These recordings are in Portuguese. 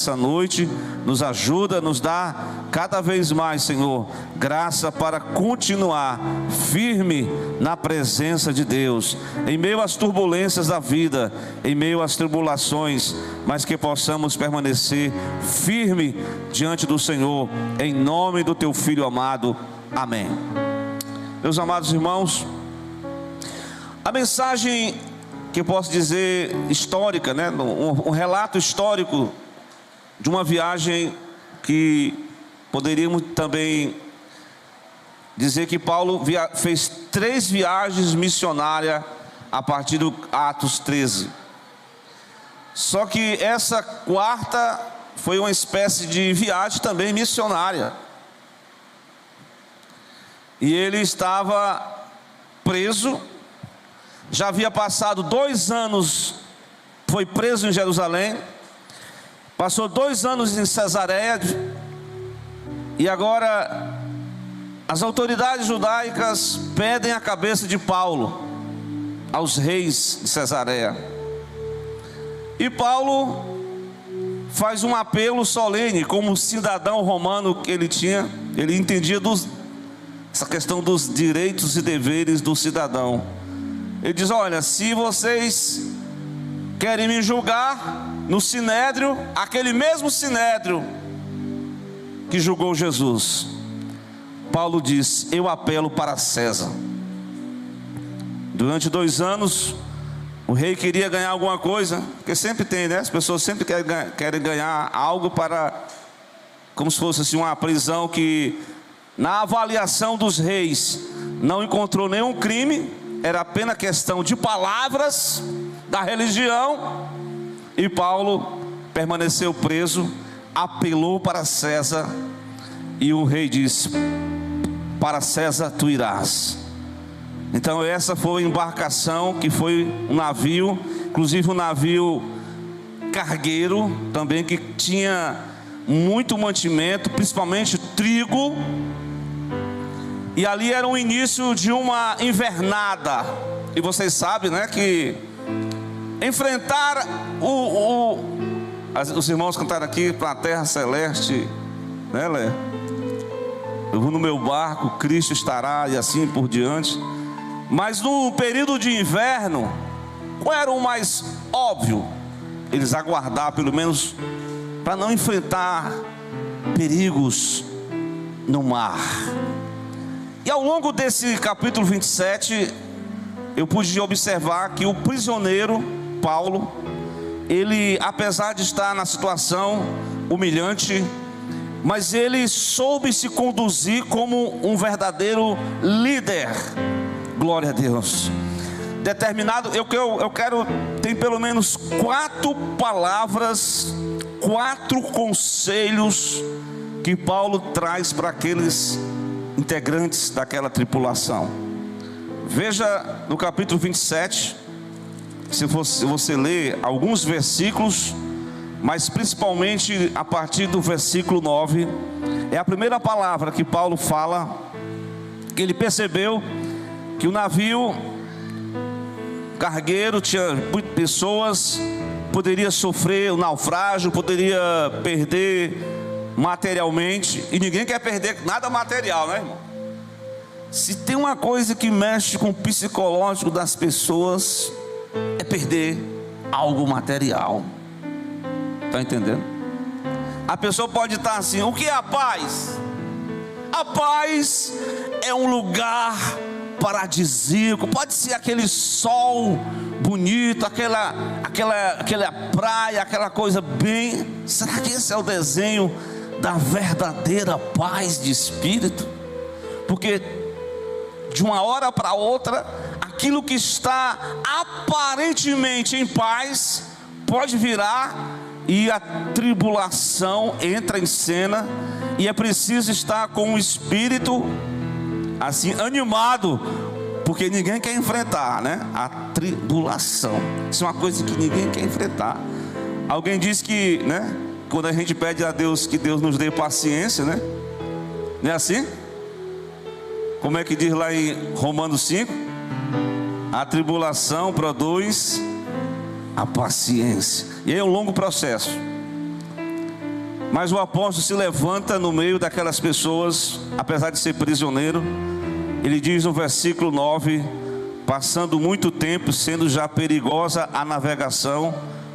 essa noite, nos ajuda, nos dá cada vez mais, Senhor, graça para continuar firme na presença de Deus, em meio às turbulências da vida, em meio às tribulações, mas que possamos permanecer firme diante do Senhor, em nome do Teu Filho amado, amém. Meus amados irmãos, a mensagem que eu posso dizer histórica, né? Um relato histórico de uma viagem que poderíamos também dizer que Paulo fez 3 viagens missionárias a partir do Atos 13. Só que essa 4ª foi uma espécie de viagem também missionária. E ele estava preso, já havia passado 2 anos, foi preso em Jerusalém, passou 2 anos em Cesareia, e agora as autoridades judaicas pedem a cabeça de Paulo aos reis de Cesareia. E Paulo faz um apelo solene, como cidadão romano que ele tinha, ele entendia essa questão dos direitos e deveres do cidadão. Ele diz: olha, se vocês querem me julgar no Sinédrio, aquele mesmo Sinédrio que julgou Jesus, Paulo diz: eu apelo para César. Durante 2 anos, o rei queria ganhar alguma coisa, porque sempre tem, né? As pessoas sempre querem ganhar algo para, como se fosse assim, uma prisão que, na avaliação dos reis, não encontrou nenhum crime, era apenas questão de palavras da religião. E Paulo permaneceu preso, apelou para César, e o rei disse: para César tu irás. Então essa foi a embarcação, que foi um navio, inclusive um navio cargueiro também, que tinha muito mantimento, principalmente trigo. E ali era o início de uma invernada. E vocês sabem, né, que enfrentar os irmãos cantaram aqui para a terra celeste, né, Lé? Eu vou no meu barco, Cristo estará, e assim por diante. Mas no período de inverno, qual era o mais óbvio? Eles aguardar, pelo menos, para não enfrentar perigos no mar. E ao longo desse capítulo 27, eu pude observar que o prisioneiro Paulo, ele, apesar de estar na situação humilhante, mas ele soube se conduzir como um verdadeiro líder. Glória a Deus. Determinado, eu quero, tem pelo menos 4 palavras, 4 conselhos que Paulo traz para aqueles integrantes daquela tripulação. Veja no capítulo 27, se você ler alguns versículos, mas principalmente a partir do versículo 9, é a primeira palavra que Paulo fala, que ele percebeu que o navio cargueiro tinha muitas pessoas, poderia sofrer um naufrágio, poderia perder materialmente, e ninguém quer perder nada material, né, irmão? Se tem uma coisa que mexe com o psicológico das pessoas, é perder algo material. Está entendendo? A pessoa pode estar assim: o que é a paz? A paz é um lugar paradisíaco, pode ser aquele sol bonito, aquela praia, aquela coisa bem. Será que esse é o desenho da verdadeira paz de espírito? Porque de uma hora para outra, aquilo que está aparentemente em paz pode virar, e a tribulação entra em cena, e é preciso estar com o espírito assim animado, porque ninguém quer enfrentar, né, a tribulação. Isso é uma coisa que ninguém quer enfrentar. Alguém diz que, né, quando a gente pede a Deus que Deus nos dê paciência, né, não é assim? Como é que diz lá em Romanos 5? A tribulação produz a paciência. E aí é um longo processo. Mas o apóstolo se levanta no meio daquelas pessoas, apesar de ser prisioneiro. Ele diz no versículo 9: passando muito tempo, sendo já perigosa a navegação,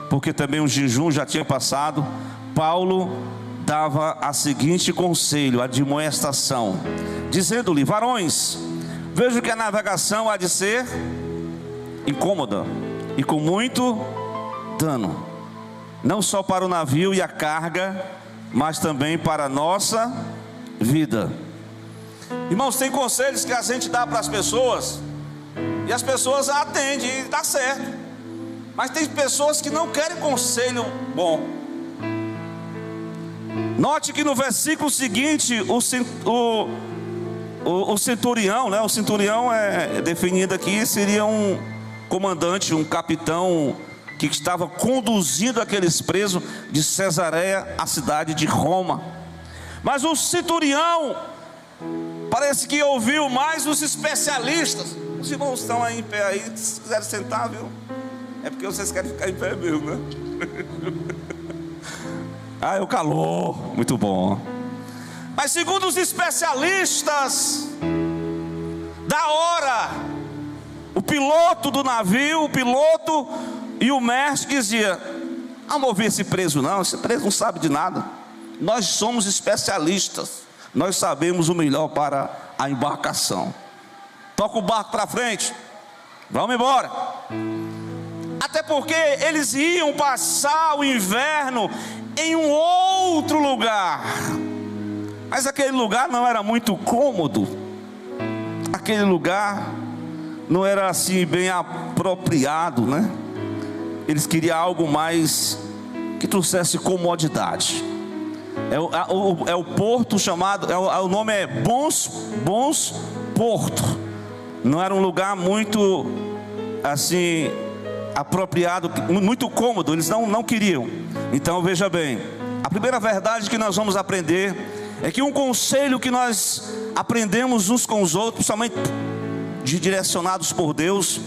porque também o jejum já tinha passado, Paulo dava a seguinte conselho, a admoestação, dizendo-lhe: varões, vejo que a navegação há de ser incômoda e com muito dano, não só para o navio e a carga, mas também para a nossa vida. Irmãos, tem conselhos que a gente dá para as pessoas e as pessoas atendem e dá certo. Mas tem pessoas que não querem conselho bom. Note que no versículo seguinte, o centurião, né? O centurião é definido aqui, seria um comandante, um capitão que estava conduzindo aqueles presos de Cesareia à cidade de Roma. Mas o centurião parece que ouviu mais os especialistas. Os irmãos estão aí em pé aí, se quiserem sentar, viu? É porque vocês querem ficar em pé mesmo, né? Ah, é o calor, muito bom. Mas segundo os especialistas da hora, o piloto do navio, o piloto e o mestre dizia: vamos ouvir esse preso não, esse preso não sabe de nada. Nós somos especialistas, nós sabemos o melhor para a embarcação. Toca o barco para frente, vamos embora. Até porque eles iam passar o inverno em um outro lugar, mas aquele lugar não era muito cômodo, aquele lugar não era assim bem apropriado, né? Eles queriam algo mais que trouxesse comodidade. É o porto chamado, o nome é Bons Porto. Não era um lugar muito assim apropriado, muito cômodo. Eles não queriam. Então veja bem, a primeira verdade que nós vamos aprender é que um conselho que nós aprendemos uns com os outros, principalmente direcionados por Deus,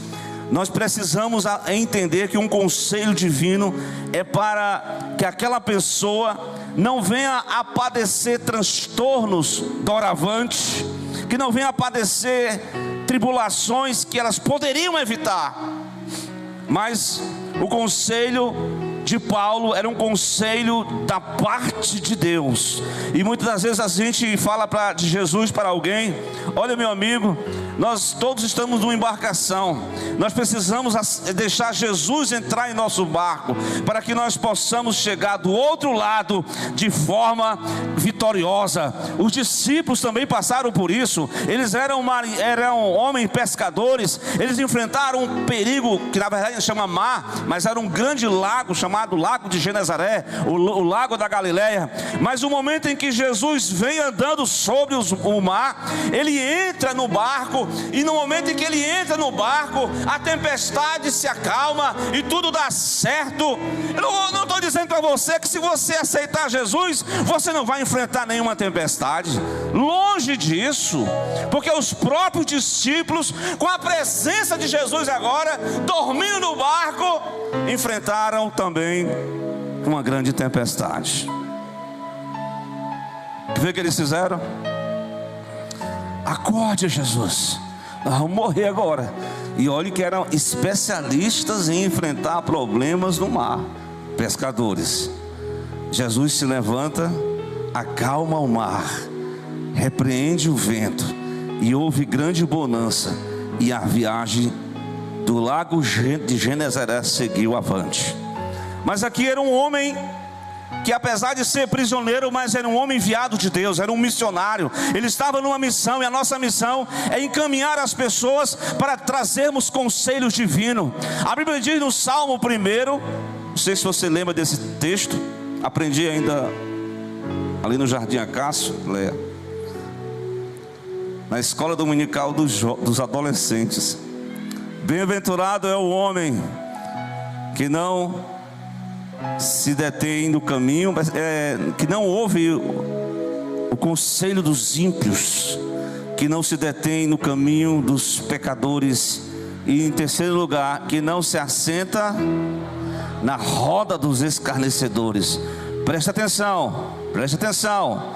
nós precisamos entender que um conselho divino é para que aquela pessoa não venha a padecer transtornos doravante, que não venha a padecer tribulações que elas poderiam evitar. Mas o conselho de Paulo era um conselho da parte de Deus. E muitas das vezes a gente fala de Jesus para alguém: olha, meu amigo, nós todos estamos numa embarcação, nós precisamos deixar Jesus entrar em nosso barco, para que nós possamos chegar do outro lado de forma vitoriosa. Os discípulos também passaram por isso. Eles eram homens pescadores, eles enfrentaram um perigo que na verdade chama mar, mas era um grande lago chamado Lago de Genezaré, o lago da Galileia. Mas o momento em que Jesus vem andando sobre o mar, ele entra no barco, e no momento em que ele entra no barco, a tempestade se acalma e tudo dá certo. Eu não estou dizendo para você que se você aceitar Jesus, você não vai enfrentar nenhuma tempestade. Longe disso, porque os próprios discípulos, com a presença de Jesus agora, dormindo no barco, enfrentaram também uma grande tempestade. O que eles fizeram? Acorde, Jesus, nós vamos morrer agora. E olhe que eram especialistas em enfrentar problemas no mar, pescadores. Jesus se levanta, acalma o mar, repreende o vento, e houve grande bonança, e a viagem do lago de Genezaré seguiu avante. Mas aqui era um homem que, apesar de ser prisioneiro, mas era um homem enviado de Deus, era um missionário. Ele estava numa missão, e a nossa missão é encaminhar as pessoas para trazermos conselhos divinos. A Bíblia diz no Salmo 1, não sei se você lembra desse texto, aprendi ainda ali no Jardim Acácio, leia, na escola dominical dos adolescentes: bem-aventurado é o homem que não se detém no caminho, que não ouve o conselho dos ímpios, que não se detém no caminho dos pecadores, e em terceiro lugar, que não se assenta na roda dos escarnecedores. Presta atenção, presta atenção.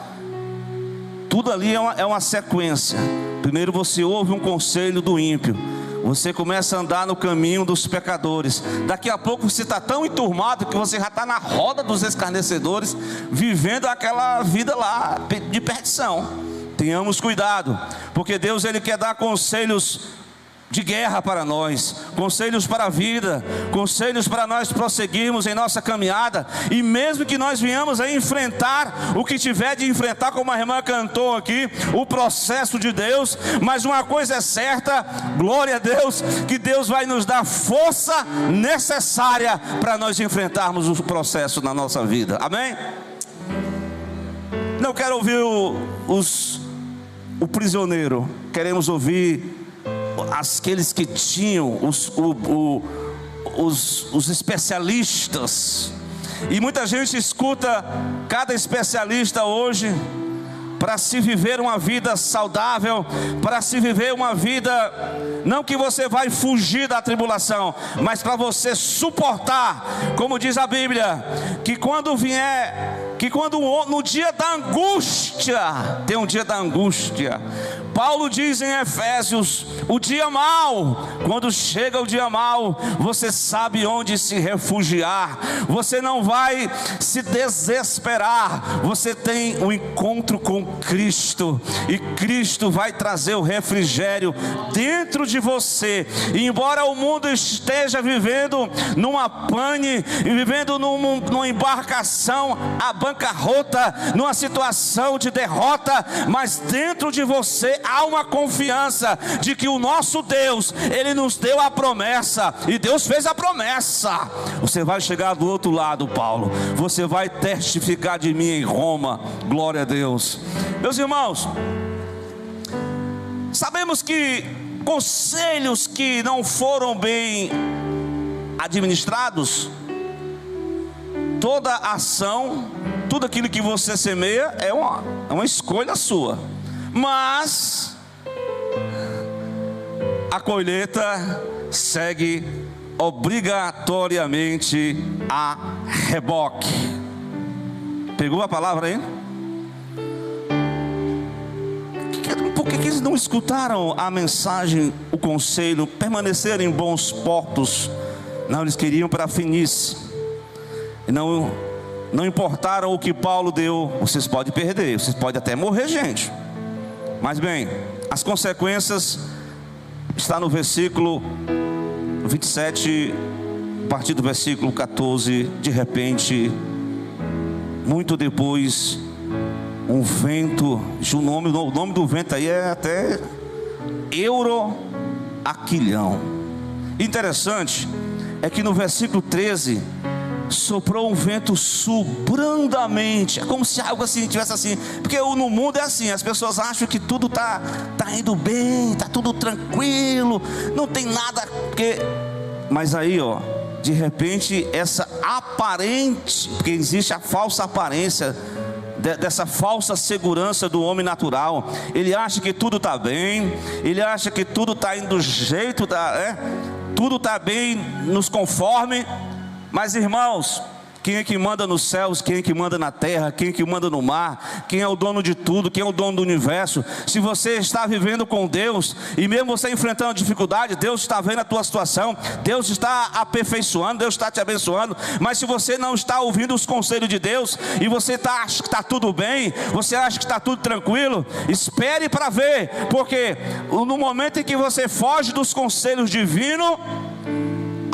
Tudo ali é uma sequência. Primeiro você ouve um conselho do ímpio, você começa a andar no caminho dos pecadores. Daqui a pouco você está tão enturmado que você já está na roda dos escarnecedores, vivendo aquela vida lá de perdição. Tenhamos cuidado, porque Deus ele quer dar conselhos de guerra para nós, conselhos para a vida, conselhos para nós prosseguirmos em nossa caminhada. E mesmo que nós venhamos a enfrentar o que tiver de enfrentar, como a irmã cantou aqui, o processo de Deus, mas uma coisa é certa, glória a Deus, que Deus vai nos dar força necessária para nós enfrentarmos o processo na nossa vida, amém? Não quero ouvir o prisioneiro, queremos ouvir aqueles que tinham os especialistas. E muita gente escuta cada especialista hoje para se viver uma vida saudável, para se viver uma vida, não que você vai fugir da tribulação, mas para você suportar, como diz a Bíblia, que quando no dia da angústia, tem um dia da angústia. Paulo diz em Efésios, o dia mau, quando chega o dia mau, você sabe onde se refugiar, você não vai se desesperar, você tem um encontro com Cristo, e Cristo vai trazer o refrigério dentro de você. E embora o mundo esteja vivendo numa pane, vivendo numa embarcação à bancarrota, numa situação de derrota, mas dentro de você há uma confiança de que o nosso Deus, Ele nos deu a promessa, e Deus fez a promessa. Você vai chegar do outro lado, Paulo, você vai testificar de mim em Roma, glória a Deus. Meus irmãos, sabemos que conselhos que não foram bem administrados, toda ação, tudo aquilo que você semeia é uma escolha sua, mas a colheita segue obrigatoriamente a reboque. Pegou a palavra aí? Por que eles não escutaram a mensagem, o conselho, permanecer em bons portos? Não, eles queriam para a Fenícia. Não importaram o que Paulo deu. Vocês podem perder, vocês podem até morrer, gente. Mas bem, as consequências está no versículo 27, a partir do versículo 14. De repente, muito depois, um vento, o nome do vento aí é até Euroaquilhão. Interessante é que no versículo 13 soprou um vento sul brandamente. É como se algo assim tivesse assim, porque no mundo é assim, as pessoas acham que tudo tá indo bem, tá tudo tranquilo, não tem nada mas aí de repente essa aparente, porque existe a falsa aparência dessa falsa segurança do homem natural. Ele acha que tudo está bem, ele acha que tudo está indo do jeito, tudo está bem, nos conforme. Mas irmãos, quem é que manda nos céus, quem é que manda na terra, quem é que manda no mar, quem é o dono de tudo, quem é o dono do universo? Se você está vivendo com Deus, e mesmo você enfrentando dificuldade, Deus está vendo a tua situação, Deus está aperfeiçoando, Deus está te abençoando. Mas se você não está ouvindo os conselhos de Deus, e você acha que está tudo bem, você acha que está tudo tranquilo, espere para ver, porque no momento em que você foge dos conselhos divinos,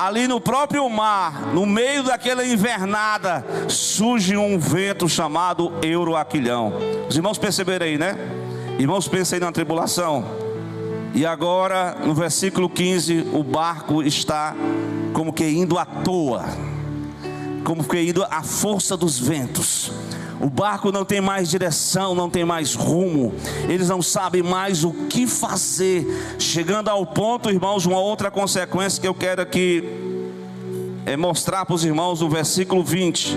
ali no próprio mar, no meio daquela invernada, surge um vento chamado Euroaquilhão. Os irmãos perceberam aí, né? Irmãos, pensem na tribulação. E agora, no versículo 15, o barco está como que indo à toa, como que indo à força dos ventos. O barco não tem mais direção, não tem mais rumo. Eles não sabem mais o que fazer. Chegando ao ponto, irmãos, uma outra consequência que eu quero aqui mostrar para os irmãos no versículo 20.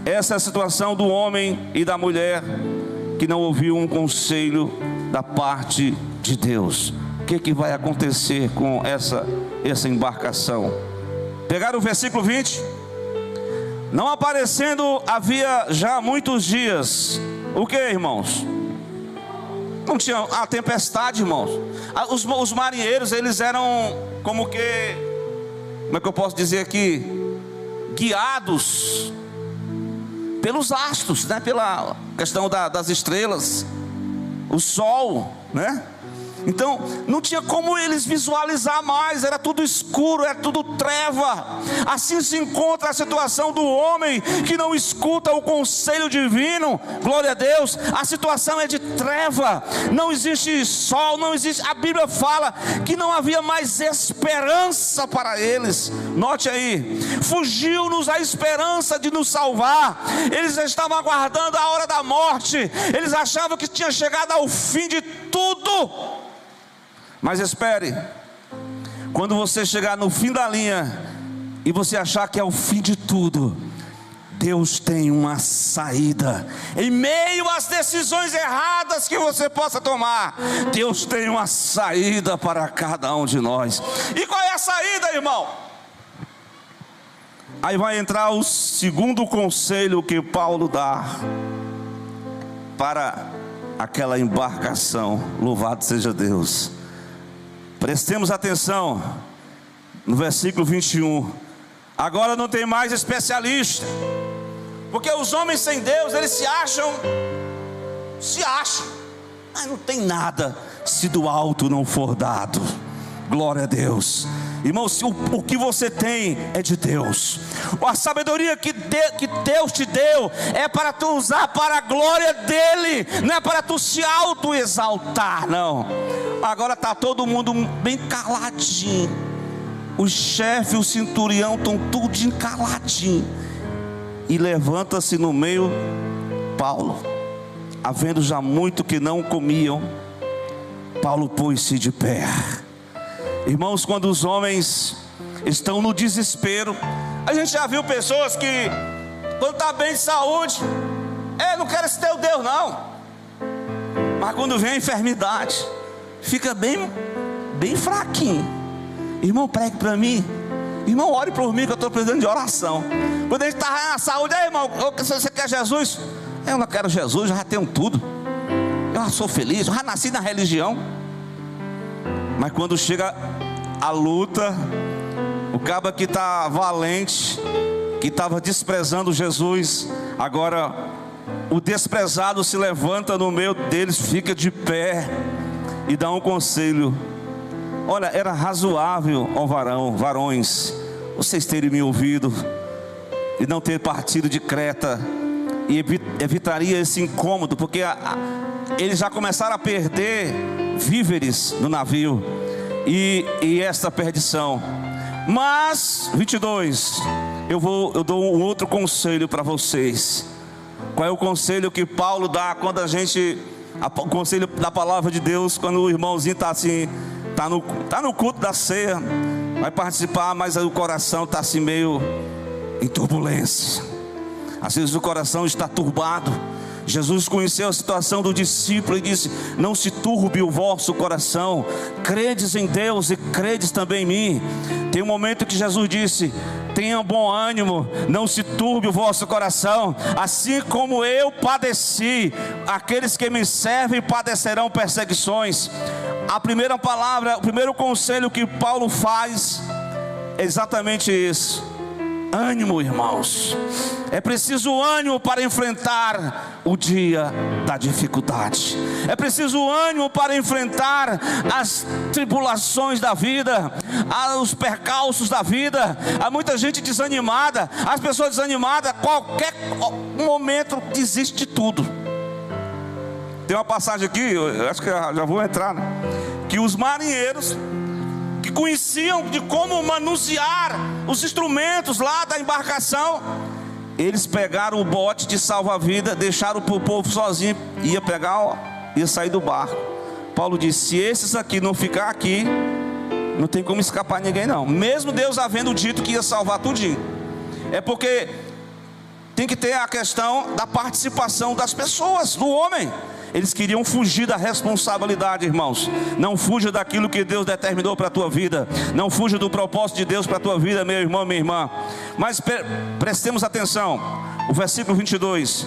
Essa é a situação do homem e da mulher que não ouviu um conselho da parte de Deus. O que vai acontecer com essa embarcação? Pegaram o versículo 20? Não aparecendo havia já muitos dias. O que, irmãos? Não tinha a tempestade, irmãos. Os marinheiros, eles eram como é que eu posso dizer aqui? Guiados pelos astros, né? Pela questão das estrelas, o sol, né? Então não tinha como eles visualizar mais, era tudo escuro, era tudo treva. Assim se encontra a situação do homem que não escuta o conselho divino. Glória a Deus. A situação é de treva, não existe sol, não existe. A Bíblia fala que não havia mais esperança para eles. Note aí, fugiu-nos a esperança de nos salvar. Eles estavam aguardando a hora da morte, eles achavam que tinha chegado ao fim de tudo. Mas espere, quando você chegar no fim da linha e você achar que é o fim de tudo, Deus tem uma saída. Em meio às decisões erradas que você possa tomar, Deus tem uma saída para cada um de nós. E qual é a saída, irmão? Aí vai entrar o segundo conselho que Paulo dá para aquela embarcação. Louvado seja Deus. Prestemos atenção no versículo 21. Agora não tem mais especialista, porque os homens sem Deus, eles se acham, mas não tem nada se do alto não for dado. Glória a Deus. Irmãos, o que você tem é de Deus. A sabedoria que Deus te deu é para tu usar para a glória dele, não é para tu se auto-exaltar, não. Agora está todo mundo bem caladinho. O chefe, o centurião estão tudo caladinho. E levanta-se no meio Paulo. Havendo já muito que não comiam, Paulo pôs-se de pé. Irmãos, quando os homens estão no desespero, a gente já viu pessoas que, quando está bem de saúde, não quero esse teu Deus não. Mas quando vem a enfermidade, fica bem fraquinho. Irmão, pregue para mim. Irmão, ore por mim que eu estou precisando de oração. Quando a gente está na saúde, irmão, você quer Jesus? Eu não quero Jesus, eu já tenho tudo. Eu já sou feliz, eu já nasci na religião. Mas quando chega a luta, o cabo que está valente, que estava desprezando Jesus, agora o desprezado se levanta no meio deles, fica de pé e dá um conselho. Olha, era razoável, ó varões, vocês terem me ouvido e não ter partido de Creta, e evitaria esse incômodo, porque eles já começaram a perder víveres no navio, e esta perdição. Mas 22, eu dou um outro conselho para vocês. Qual é o conselho que Paulo dá quando o conselho da palavra de Deus, quando o irmãozinho está assim, está no culto da ceia, vai participar, mas o coração está assim meio em turbulência. Às vezes o coração está turbado. Jesus conheceu a situação do discípulo e disse: não se turbe o vosso coração, credes em Deus e credes também em mim. Tem um momento que Jesus disse: tenha bom ânimo, não se turbe o vosso coração, assim como eu padeci, aqueles que me servem padecerão perseguições. A primeira palavra, o primeiro conselho que Paulo faz é exatamente isso: ânimo, irmãos. É preciso ânimo para enfrentar o dia da dificuldade. É preciso ânimo para enfrentar as tribulações da vida, os percalços da vida. Há muita gente desanimada. As pessoas desanimadas, qualquer momento desiste de tudo. Tem uma passagem aqui, eu acho que já vou entrar, né? Que os marinheiros que conheciam de como manusear os instrumentos lá da embarcação, eles pegaram o bote de salva-vida, deixaram o povo sozinho, ia sair do barco. Paulo disse: se esses aqui não ficar aqui, não tem como escapar ninguém não, mesmo Deus havendo dito que ia salvar tudinho. É porque tem que ter a questão da participação das pessoas, do homem. Eles queriam fugir da responsabilidade, irmãos. Não fuja daquilo que Deus determinou para a tua vida. Não fuja do propósito de Deus para a tua vida, meu irmão, minha irmã. Mas prestemos atenção. O versículo 22.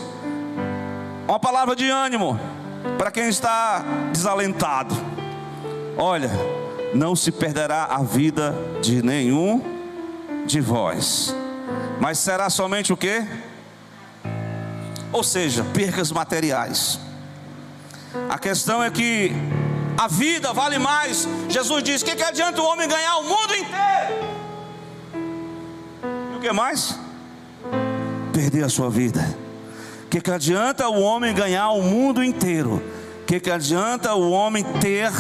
Uma palavra de ânimo para quem está desalentado. Olha, não se perderá a vida de nenhum de vós, mas será somente o quê? Ou seja, percas materiais. A questão é que a vida vale mais. Jesus diz: que adianta o homem ganhar o mundo inteiro? E o que mais? Perder a sua vida. Que adianta o homem ganhar o mundo inteiro? Que adianta o homem ter,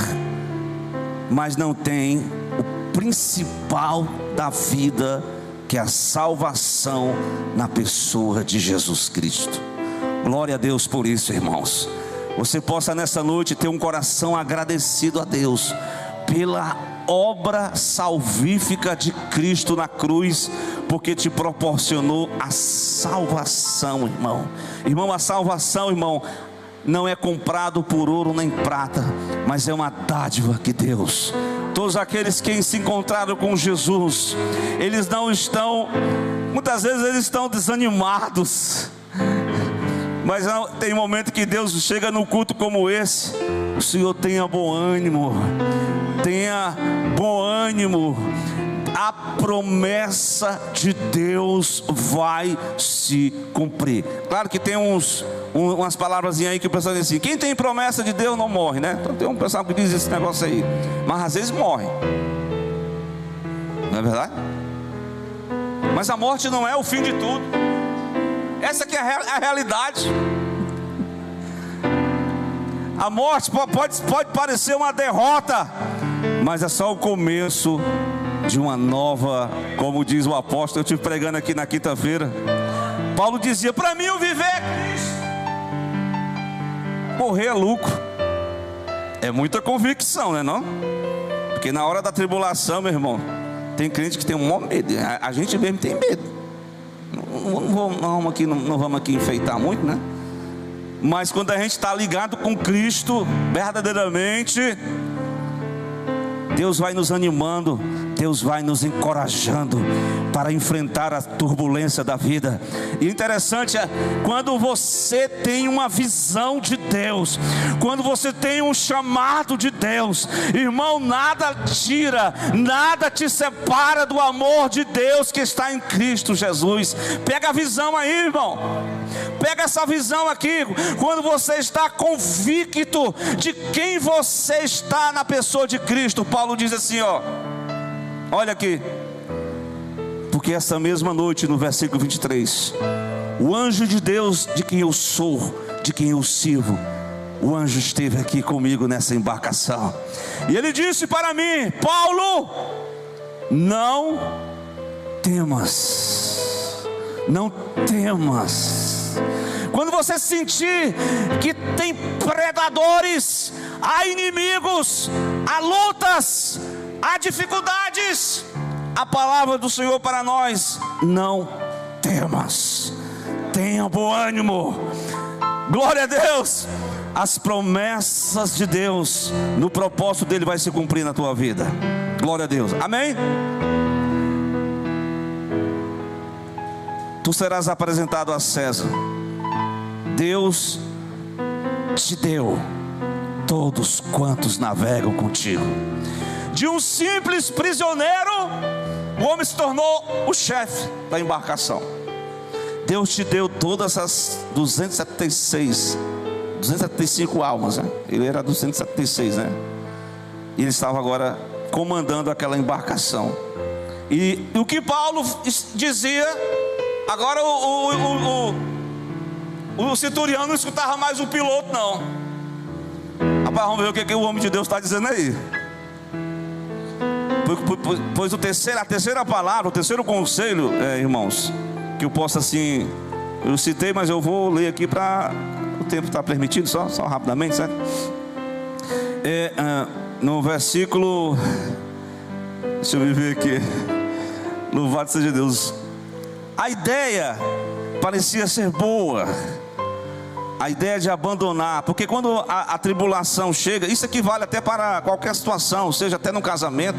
mas não tem o principal da vida, que é a salvação na pessoa de Jesus Cristo. Glória a Deus por isso, irmãos. Você possa nessa noite ter um coração agradecido a Deus pela obra salvífica de Cristo na cruz, porque te proporcionou a salvação, irmão. Irmão, a salvação, irmão, não é comprado por ouro nem prata, mas é uma dádiva que Deus. Todos aqueles que se encontraram com Jesus, eles não estão, muitas vezes eles estão desanimados. Mas tem momento que Deus chega num culto como esse. O Senhor tenha bom ânimo. Tenha bom ânimo. A promessa de Deus vai se cumprir. Claro que tem umas palavrazinhas aí que o pessoal diz assim: quem tem promessa de Deus não morre, né? Então tem um pessoal que diz esse negócio aí. Mas às vezes morre. Não é verdade? Mas a morte não é o fim de tudo. Essa aqui é a realidade. A morte pode parecer uma derrota, mas é só o começo de uma nova, como diz o apóstolo. Eu estive pregando aqui na quinta-feira. Paulo dizia: para mim o viver é Cristo, morrer é lucro. É muita convicção, né não? Porque na hora da tribulação, meu irmão, tem crente que tem um maior medo. A gente mesmo tem medo. Não vamos aqui enfeitar muito, né? Mas quando a gente está ligado com Cristo verdadeiramente, Deus vai nos animando, Deus vai nos encorajando para enfrentar a turbulência da vida. E interessante é quando você tem uma visão de Deus, quando você tem um chamado de Deus, irmão, nada tira, nada te separa do amor de Deus que está em Cristo Jesus. Pega a visão aí, irmão. Pega essa visão aqui. Quando você está convicto de quem você está na pessoa de Cristo, Paulo diz assim, ó, olha aqui: porque essa mesma noite, no versículo 23, o anjo de Deus, de quem eu sou, de quem eu sirvo, o anjo esteve aqui comigo nessa embarcação, e ele disse para mim: Paulo, não temas, não temas. Quando você sentir que tem predadores, há inimigos, há lutas, há dificuldades, a palavra do Senhor para nós: não temas, tenha bom ânimo. Glória a Deus. As promessas de Deus, no propósito dele, vai se cumprir na tua vida. Glória a Deus, amém? Tu serás apresentado a César. Deus te deu todos quantos navegam contigo. De um simples prisioneiro, o homem se tornou o chefe da embarcação. Deus te deu todas as 275 almas, né? Ele era 276, né? E ele estava agora comandando aquela embarcação. E o que Paulo dizia, agora o centurião não escutava mais o piloto, não. Rapaz, vamos ver o que o homem de Deus está dizendo aí. Pois a terceira palavra, o terceiro conselho, irmãos, que eu posso assim, eu citei, mas eu vou ler aqui para o tempo está permitido, só rapidamente, certo? No versículo, deixa eu ver aqui, louvado seja Deus. A ideia parecia ser boa. A ideia de abandonar, porque quando a tribulação chega, isso aqui vale até para qualquer situação, seja até no casamento.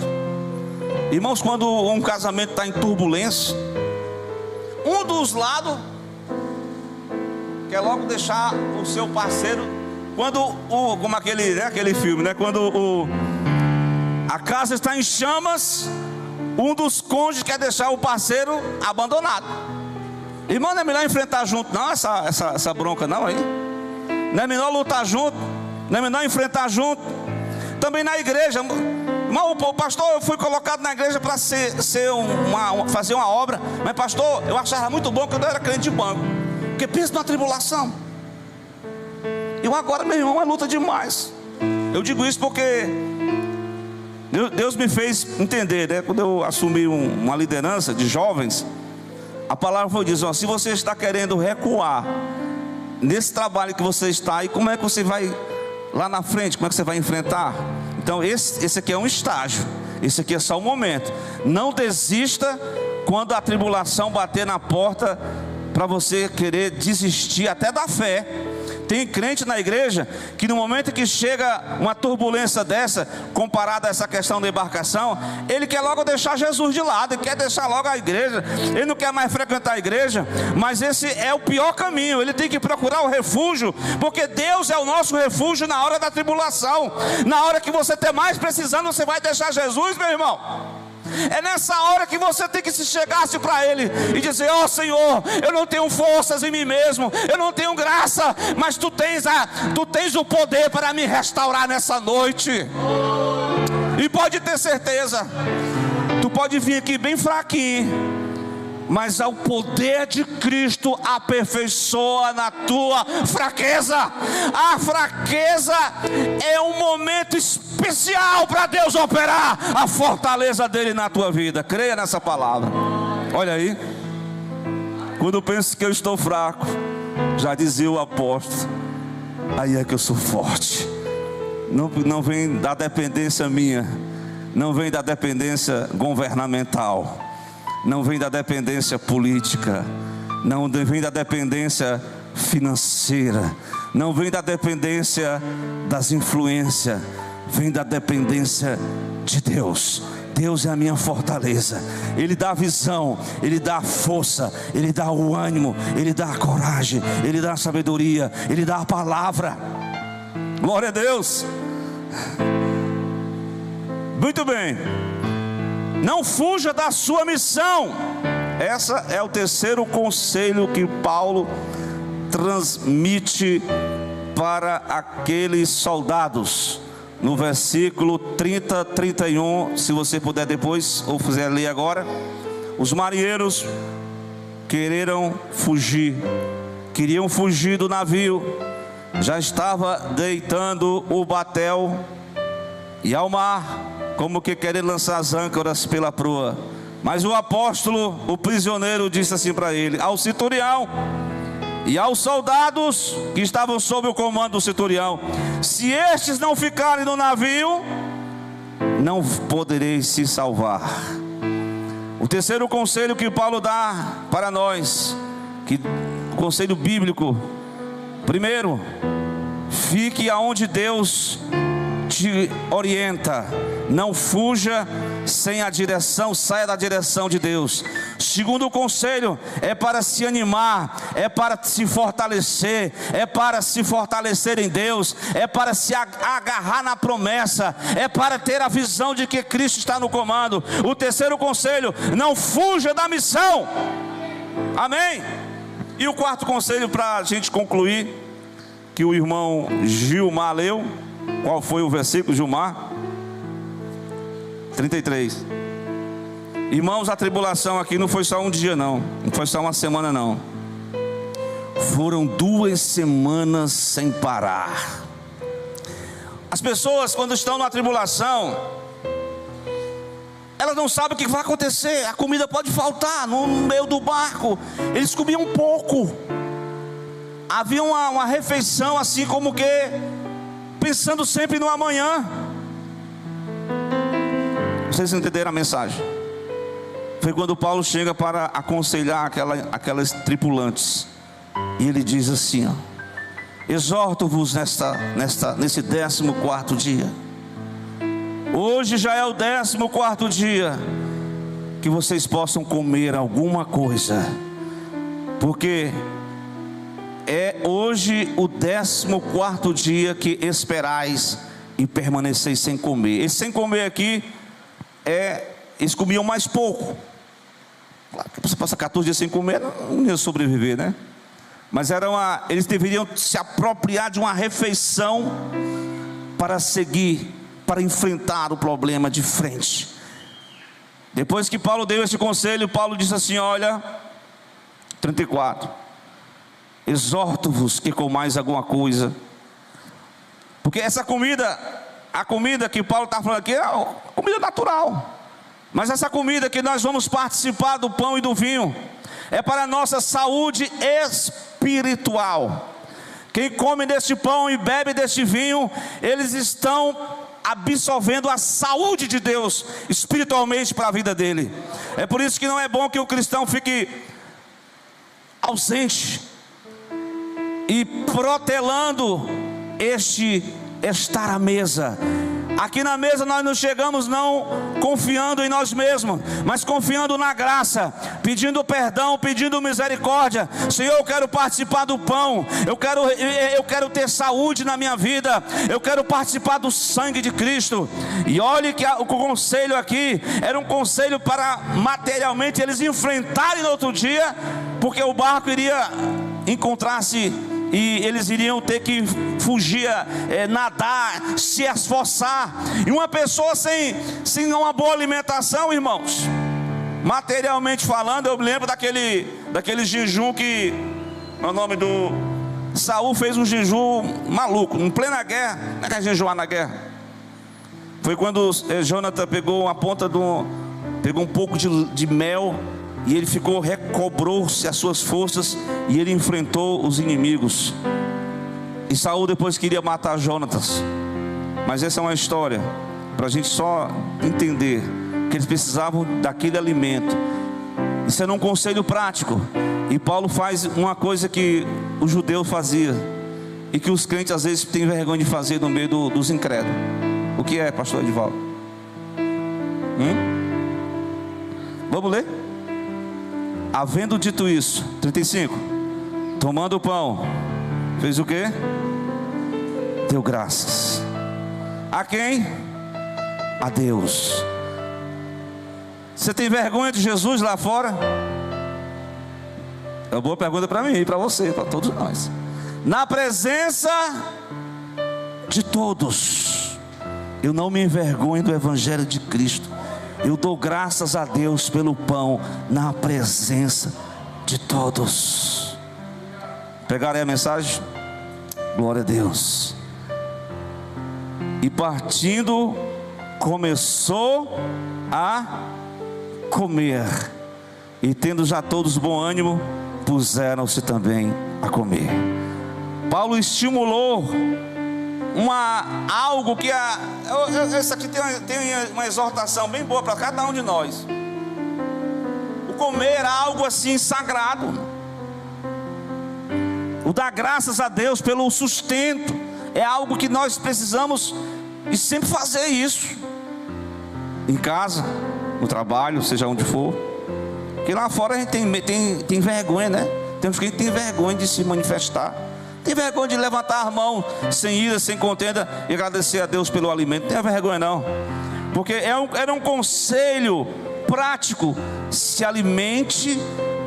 Irmãos, quando um casamento está em turbulência, um dos lados quer logo deixar o seu parceiro, como aquele filme, né? Quando a casa está em chamas, um dos cônjuges quer deixar o parceiro abandonado. Irmão, não é melhor enfrentar junto não essa bronca não aí? Não é melhor lutar junto? Não é melhor enfrentar junto? Também na igreja, irmão, pastor, eu fui colocado na igreja para fazer uma obra. Mas pastor, eu achava muito bom quando eu era crente de banco, porque pensa numa tribulação. Eu agora, meu irmão, é luta demais. Eu digo isso porque Deus me fez entender, né? Quando eu assumi uma liderança de jovens, a palavra foi dizer: se você está querendo recuar nesse trabalho que você está, e como é que você vai lá na frente, como é que você vai enfrentar? Então esse aqui é um estágio, esse aqui é só um momento. Não desista quando a tribulação bater na porta, para você querer desistir até da fé. Tem crente na igreja que no momento que chega uma turbulência dessa, comparada a essa questão da embarcação, ele quer logo deixar Jesus de lado, ele quer deixar logo a igreja, ele não quer mais frequentar a igreja. Mas esse é o pior caminho. Ele tem que procurar o refúgio, porque Deus é o nosso refúgio na hora da tribulação. Na hora que você estiver mais precisando, você vai deixar Jesus, meu irmão. É nessa hora que você tem que se chegar-se para Ele e dizer: ó Senhor, eu não tenho forças em mim mesmo, eu não tenho graça, mas Tu tens o poder para me restaurar nessa noite. E pode ter certeza, Tu pode vir aqui bem fraquinho, mas o poder de Cristo aperfeiçoa na tua fraqueza. A fraqueza é um momento especial para Deus operar a fortaleza dele na tua vida. Creia nessa palavra. Olha aí, quando eu penso que eu estou fraco, já dizia o apóstolo, aí é que eu sou forte. Não vem da dependência minha, não vem da dependência governamental, não vem da dependência política, não vem da dependência financeira, não vem da dependência das influências, vem da dependência de Deus. Deus é a minha fortaleza. Ele dá a visão, Ele dá a força, Ele dá o ânimo, Ele dá a coragem, Ele dá a sabedoria, Ele dá a palavra. Glória a Deus. Muito bem. Não fuja da sua missão. Essa é o terceiro conselho que Paulo transmite para aqueles soldados. No versículo 30, 31, se você puder depois, ou quiser ler agora. Os marinheiros queriam fugir do navio. Já estava deitando o batel e ao mar, como que querer lançar as âncoras pela proa. Mas o apóstolo, o prisioneiro, disse assim para ele, ao centurião e aos soldados que estavam sob o comando do centurião: se estes não ficarem no navio, não podereis se salvar. O terceiro conselho que Paulo dá para nós, o conselho bíblico: primeiro, fique aonde Deus te orienta. Não fuja sem a direção, saia da direção de Deus. Segundo conselho, é para se animar, é para se fortalecer, é para se fortalecer em Deus, é para se agarrar na promessa, é para ter a visão de que Cristo está no comando. O terceiro conselho: não fuja da missão. Amém? E o quarto conselho, para a gente concluir, que o irmão Gilmar leu. Qual foi o versículo, Gilmar? 33. Irmãos, a tribulação aqui não foi só um dia não foi só uma semana não. Foram 2 semanas sem parar. As pessoas, quando estão na tribulação, elas não sabem o que vai acontecer. A comida pode faltar no meio do barco. Eles comiam pouco. Havia uma refeição assim como que pensando sempre no amanhã. Vocês entenderam a mensagem? foi quando Paulo chega para aconselhar aquelas tripulantes. E ele diz assim, ó: exorto-vos nesse 14º dia. Hoje já é o 14º dia, que vocês possam comer alguma coisa, porque é hoje o 14º dia que esperais e permaneceis sem comer. Esse sem comer aqui eles comiam mais pouco. Claro que você passa 14 dias sem comer, não ia sobreviver, né? Mas eles deveriam se apropriar de uma refeição para seguir, para enfrentar o problema de frente. Depois que Paulo deu esse conselho, Paulo disse assim, olha, 34: exorto-vos que comais alguma coisa, porque essa comida, a comida que Paulo está falando aqui é a comida natural, mas essa comida que nós vamos participar do pão e do vinho é para a nossa saúde espiritual. Quem come deste pão e bebe deste vinho, eles estão absorvendo a saúde de Deus espiritualmente para a vida dele. É por isso que não é bom que o cristão fique ausente e protelando estar à mesa. Aqui na mesa nós não chegamos não confiando em nós mesmos, mas confiando na graça, pedindo perdão, pedindo misericórdia. Senhor, eu quero participar do pão, eu quero ter saúde na minha vida, eu quero participar do sangue de Cristo. E olhe que o conselho aqui era um conselho para materialmente eles enfrentarem no outro dia, porque o barco iria encontrar-se e eles iriam ter que fugir, nadar, se esforçar. E uma pessoa sem uma boa alimentação, irmãos, materialmente falando, eu me lembro daquele jejum que o nome do Saul fez, um jejum maluco, em plena guerra. Não é que é jejuar na guerra? Foi quando Jonathan pegou uma ponta pegou um pouco de mel, e ele recobrou-se as suas forças, e ele enfrentou os inimigos. E Saul depois queria matar Jonatas. Mas essa é uma história para a gente só entender que eles precisavam daquele alimento. Isso era um conselho prático. E Paulo faz uma coisa que o judeu fazia e que os crentes às vezes têm vergonha de fazer no meio dos incrédulos. O que é, pastor Edivaldo? Vamos ler? Havendo dito isso, 35, tomando o pão, fez o quê? Deu graças. A quem? A Deus. Você tem vergonha de Jesus lá fora? É uma boa pergunta para mim e para você, para todos nós. Na presença de todos, eu não me envergonho do Evangelho de Cristo. Eu dou graças a Deus pelo pão na presença de todos. Pegaram aí a mensagem? Glória a Deus. E partindo, começou a comer. E tendo já todos bom ânimo, puseram-se também a comer. Paulo estimulou algo que essa aqui tem uma exortação bem boa para cada um de nós. O comer é algo assim sagrado. O dar graças a Deus pelo sustento é algo que nós precisamos e sempre fazer isso. Em casa, no trabalho, seja onde for. Porque lá fora a gente tem vergonha, né? Temos que ter vergonha de se manifestar. Tem vergonha de levantar a mão sem ira, sem contenda e agradecer a Deus pelo alimento. Não tem vergonha não. Porque era um conselho prático. Se alimente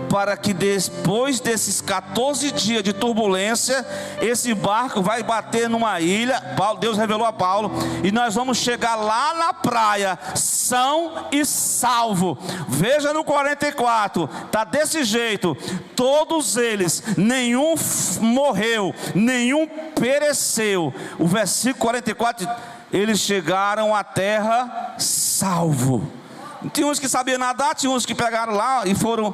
para que depois desses 14 dias de turbulência, esse barco vai bater numa ilha. Deus revelou a Paulo, e nós vamos chegar lá na praia são e salvo. Veja no 44, está desse jeito. Todos eles, nenhum morreu, nenhum pereceu. O versículo 44, eles chegaram à terra salvo. Tinha uns que sabiam nadar, tinha uns que pegaram lá e foram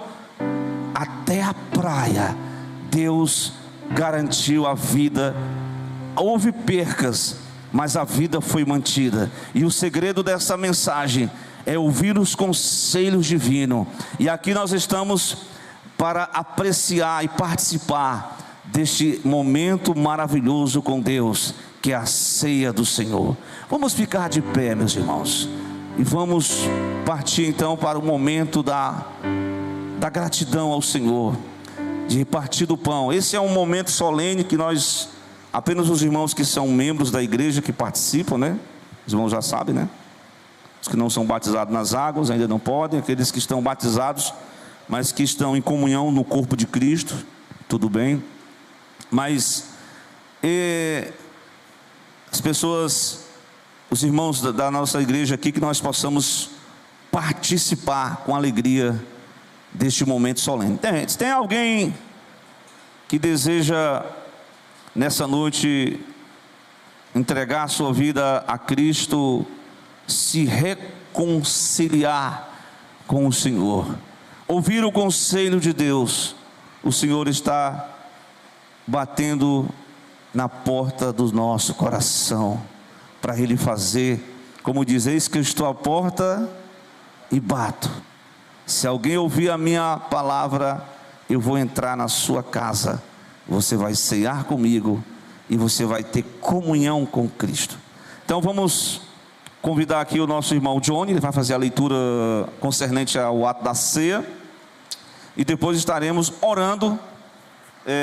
até a praia. Deus garantiu a vida. Houve percas, mas a vida foi mantida. E o segredo dessa mensagem é ouvir os conselhos divinos. E aqui nós estamos para apreciar e participar deste momento maravilhoso com Deus, que é a ceia do Senhor. Vamos ficar de pé, meus irmãos, e vamos partir então para o momento da gratidão ao Senhor, de repartir do pão. Esse é um momento solene que nós, apenas os irmãos que são membros da igreja que participam, né? Os irmãos já sabem, né? Os que não são batizados nas águas ainda não podem. Aqueles que estão batizados, mas que estão em comunhão no corpo de Cristo, tudo bem. Mas as pessoas, os irmãos da nossa igreja aqui, que nós possamos participar com alegria deste momento solene. Tem alguém que deseja nessa noite entregar a sua vida a Cristo, se reconciliar com o Senhor, ouvir o conselho de Deus? O Senhor está batendo na porta do nosso coração, para Ele fazer, como diz: eis que eu estou à porta e bato. Se alguém ouvir a minha palavra, eu vou entrar na sua casa, você vai ceiar comigo e você vai ter comunhão com Cristo. Então vamos convidar aqui o nosso irmão Johnny, ele vai fazer a leitura concernente ao ato da ceia, e depois estaremos orando